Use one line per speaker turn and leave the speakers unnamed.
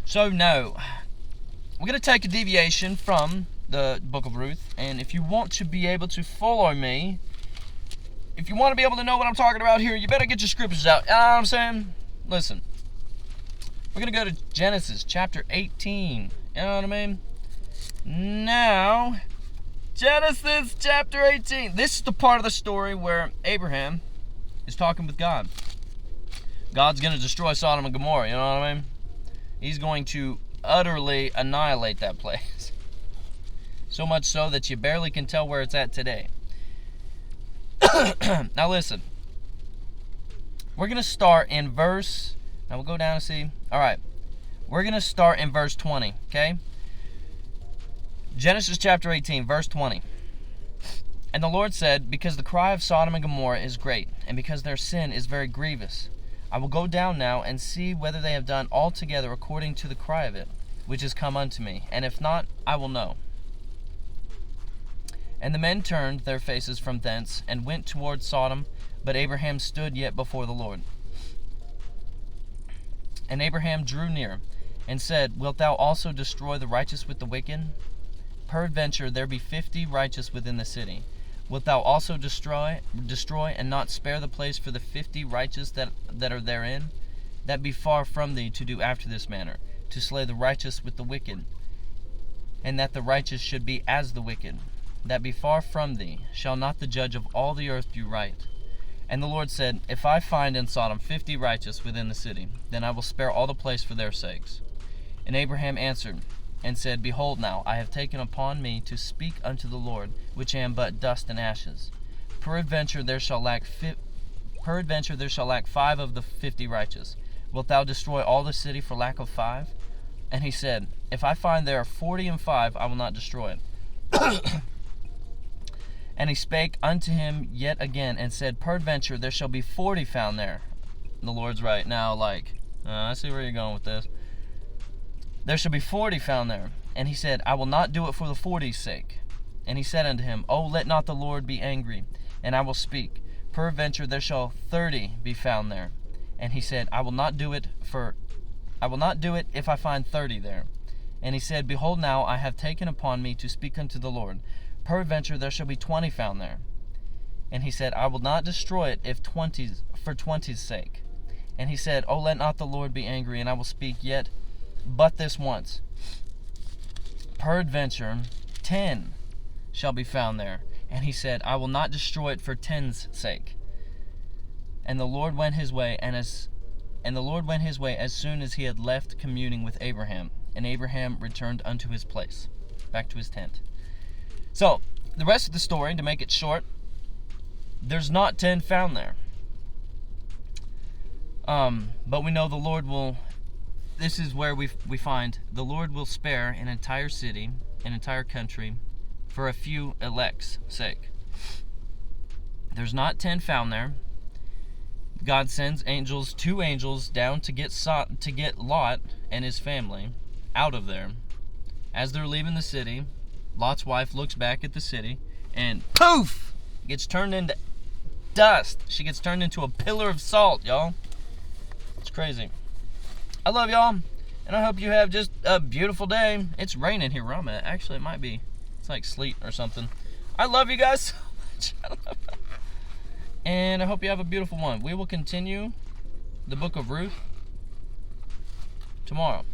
So no, we're going to take a deviation from the book of Ruth, and if you want to be able to follow me, if you want to be able to know what I'm talking about here, you better get your scriptures out. You know what I'm saying? Listen, we're going to go to Genesis chapter 18. You know what I mean? Now, Genesis chapter 18. This is the part of the story where Abraham is talking with God. God's going to destroy Sodom and Gomorrah, you know what I mean? He's going to utterly annihilate that place. So much so that you barely can tell where it's at today. Now listen. We're going to start in verse... Now we'll go down and see. Alright. We're going to start in verse 20, okay? Genesis chapter 18, verse 20. And the Lord said, because the cry of Sodom and Gomorrah is great, and because their sin is very grievous, I will go down now and see whether they have done altogether according to the cry of it, which is come unto me, and if not, I will know. And the men turned their faces from thence, and went toward Sodom, but Abraham stood yet before the Lord. And Abraham drew near, and said, wilt thou also destroy the righteous with the wicked? Peradventure there be 50 righteous within the city. Wilt thou also destroy, and not spare the place for the 50 righteous that are therein? That be far from thee to do after this manner, to slay the righteous with the wicked, and that the righteous should be as the wicked. That be far from thee. Shall not the judge of all the earth do right? And the Lord said, if I find in Sodom 50 righteous within the city, then I will spare all the place for their sakes. And Abraham answered and said, behold now, I have taken upon me to speak unto the Lord, which am but dust and ashes. Peradventure there shall lack 5 of the 50 righteous. Wilt thou destroy all the city for lack of 5? And he said, if I find there are 40 and 5, I will not destroy it. And he spake unto him yet again, and said, peradventure there shall be 40 found there. And the Lord's right. Now, I see where you're going with this. There shall be 40 found there. And he said, I will not do it for the 40's sake. And he said unto him, oh, let not the Lord be angry, and I will speak. Peradventure there shall 30 be found there. And he said, I will not do it if I find 30 there. And he said, behold now, I have taken upon me to speak unto the Lord. Peradventure there shall be 20 found there. And he said, I will not destroy it for 20's sake. And he said, oh, let not the Lord be angry, and I will speak yet but this once. Peradventure 10 shall be found there. And he said, I will not destroy it for 10's sake. And the Lord went his way, as soon as he had left communing with Abraham. And Abraham returned unto his place, back to his tent. So, the rest of the story, to make it short, there's not 10 found there. But we know the Lord will... This is where we find the Lord will spare an entire city, an entire country, for a few elect's sake. There's not 10 found there. God sends angels, 2 angels, down to get Lot and his family out of there. As they're leaving the city, Lot's wife looks back at the city, and poof! Gets turned into dust. She gets turned into a pillar of salt, y'all. It's crazy. I love y'all, and I hope you have just a beautiful day. It's raining here where I'm at. Actually, it might be. It's like sleet or something. I love you guys so much. And I hope you have a beautiful one. We will continue the book of Ruth tomorrow.